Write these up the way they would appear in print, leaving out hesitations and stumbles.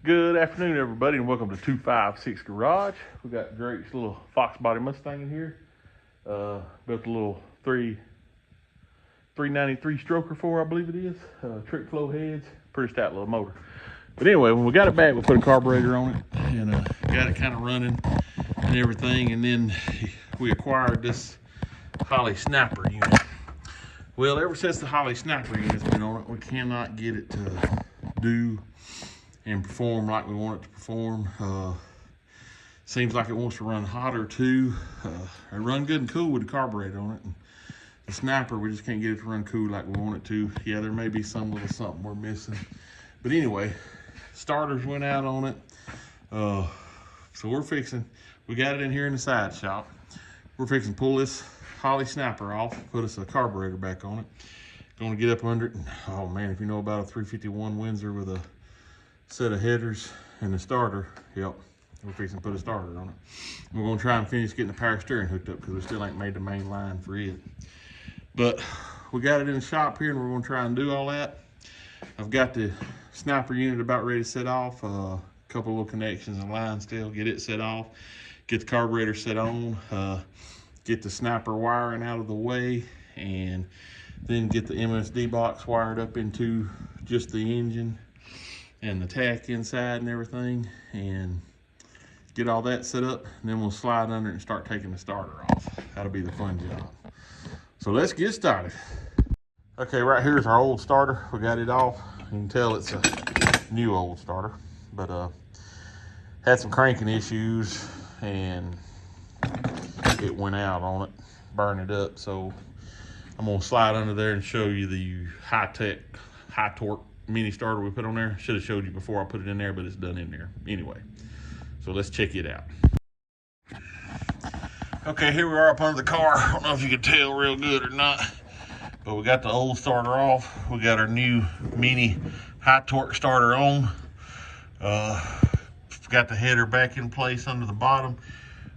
Good afternoon, everybody, and welcome to 256 Garage. We got Drake's little Foxbody Mustang in here. Built a little 393 stroker for, I believe it is. Trick flow heads, pretty stout little motor. But anyway, when we got it back, we put a carburetor on it and got it kind of running and everything. And then we acquired this Holley snapper unit. Well, ever since the Holley snapper unit's been on it, we cannot get it to do and perform like we want it to perform. Seems like it wants to run hotter too. It run good and cool with the carburetor on it. And the snapper, we just can't get it to run cool like we want it to. Yeah, there may be some little something we're missing. But anyway, starters went out on it. So we got it in here in the side shop. We're fixing to pull this Holley snapper off, put us a carburetor back on it. Gonna get up under it. And, oh man, if you know about a 351 Windsor with a set of headers and a starter, yep, we're fixing to put a starter on it. We're gonna try and finish getting the power steering hooked up because we still ain't made the main line for it. But we got it in the shop here and we're gonna try and do all that. I've got the snapper unit about ready to set off. A couple little connections and lines still, get it set off, get the carburetor set on, get the snapper wiring out of the way, and then get the MSD box wired up into just the engine and the tack inside and everything, and get all that set up, and then we'll slide under it and start taking the starter off. That'll be the fun job. So let's get started. Okay, right here is our old starter. We got it off. You can tell it's a new old starter, but had some cranking issues and it went out on it, burned it up. So I'm gonna slide under there and show you the high-tech, high-torque mini starter we put on there. Should have showed you before I put it in there, but it's done in there anyway. So let's check it out. Okay, here we are up under the car. I don't know if you can tell real good or not, but we got the old starter off. We got our new mini high-torque starter on. Got the header back in place under the bottom.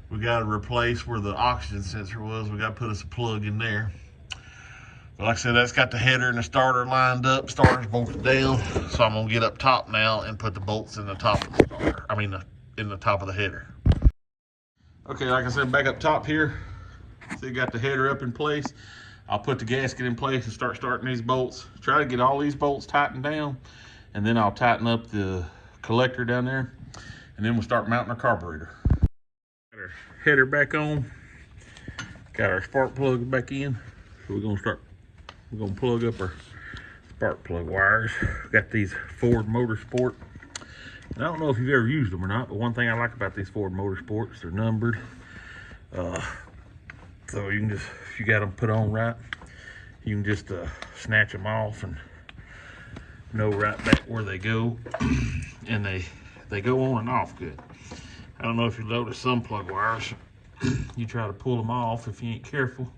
We got to replace where the oxygen sensor was. We got to put us a plug in there. But like I said, that's got the header and the starter lined up. Starter's bolted down. So I'm gonna get up top now and put the bolts in the top of the starter. In the top of the header. Okay, like I said, back up top here. So you got the header up in place. I'll put the gasket in place and start starting these bolts. Try to get all these bolts tightened down, and then I'll tighten up the collector down there, and then we'll start mounting our carburetor. Got our header back on. Got our spark plug back in. So we're gonna plug up our spark plug wires. Got these Ford Motorsport. And I don't know if you've ever used them or not, but one thing I like about these Ford Motorsports, they're numbered. So you can just, if you got them put on right, you can just snatch them off and know right back where they go. And they go on and off good. I don't know if you notice some plug wires, you try to pull them off, if you ain't careful,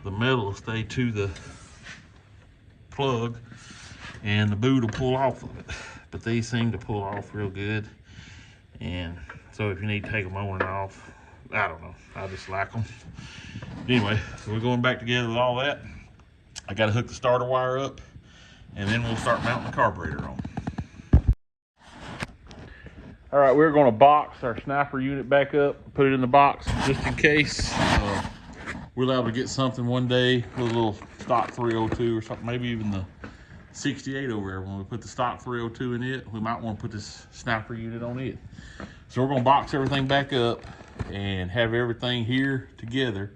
the metal will stay to the plug and the boot will pull off of it. But these seem to pull off real good. And so if you need to take them on and off, I don't know, I just like them. Anyway, so we're going back together with all that. I got to hook the starter wire up, and then we'll start mounting the carburetor on. All right, we're going to box our snapper unit back up, put it in the box just in case we're able to get something one day with a little stock 302 or something, maybe even the 68 over there. When we put the stock 302 in it, we might want to put this snapper unit on it. So we're going to box everything back up and have everything here together.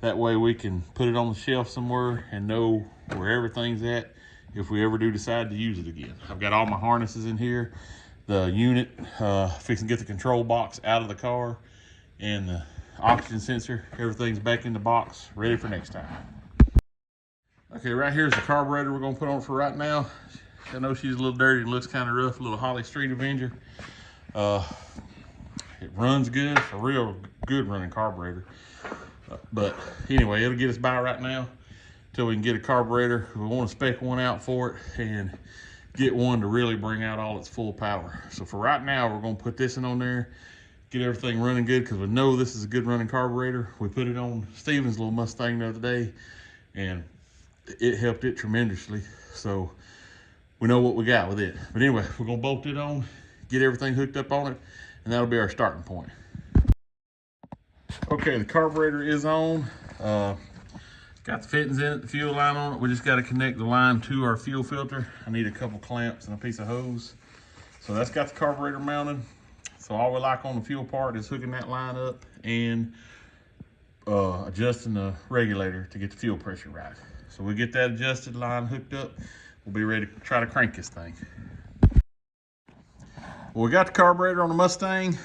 That way we can put it on the shelf somewhere and know where everything's at if we ever do decide to use it again. I've got all my harnesses in here. The unit, fixing to get the control box out of the car, and the oxygen sensor, everything's back in the box, ready for next time. Okay, right here's the carburetor we're gonna put on for right now. I know she's a little dirty, it looks kind of rough, a little Holley Street Avenger. It runs good, it's a real good running carburetor. But anyway, it'll get us by right now until we can get a carburetor. We want to spec one out for it and get one to really bring out all its full power. So for right now, we're gonna put this in on there, get everything running good, because we know this is a good running carburetor. We put it on Steven's little Mustang the other day, and it helped it tremendously. So we know what we got with it. But anyway, we're gonna bolt it on get everything hooked up on it, and that'll be our starting point. Okay, the carburetor is on. Got the fittings in it, the fuel line on it. We just got to connect the line to our fuel filter. I need a couple clamps and a piece of hose. So that's got the carburetor mounted. So all we like on the fuel part is hooking that line up and adjusting the regulator to get the fuel pressure right. So we get that adjusted, line hooked up, we'll be ready to try to crank this thing. Well, we got the carburetor on the Mustang,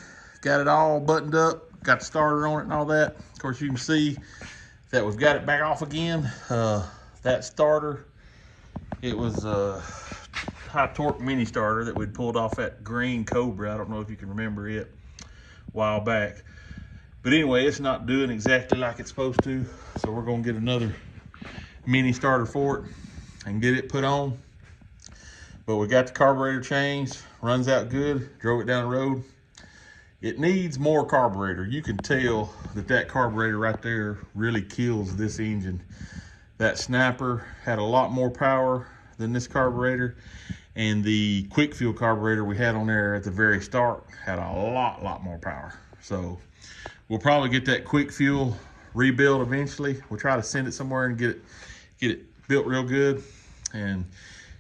got it all buttoned up, got the starter on it and all that. Of course, you can see that we've got it back off again. That starter, it was a high torque mini starter that we'd pulled off that green Cobra. I don't know if you can remember it a while back. But anyway, it's not doing exactly like it's supposed to. So we're gonna get another mini starter for it and get it put on. But we got the carburetor changed, runs out good, drove it down the road. It needs more carburetor. You can tell that that carburetor right there really kills this engine. That snapper had a lot more power than this carburetor, and the quick fuel carburetor we had on there at the very start had a lot more power. So we'll probably get that quick fuel rebuilt eventually. We'll try to send it somewhere and get it built real good and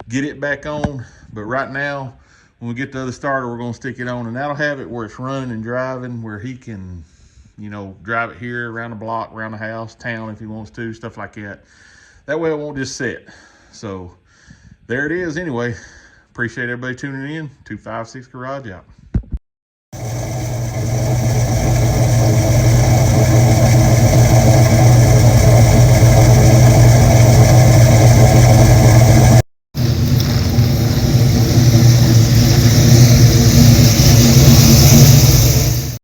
get it back on. But right now, when we get the other starter, we're gonna stick it on, and that'll have it where it's running and driving, where he can, you know, drive it here around the block, around the house, town if he wants to, stuff like that. That way it won't just sit. So there it is anyway. Appreciate everybody tuning in. 256 Garage out.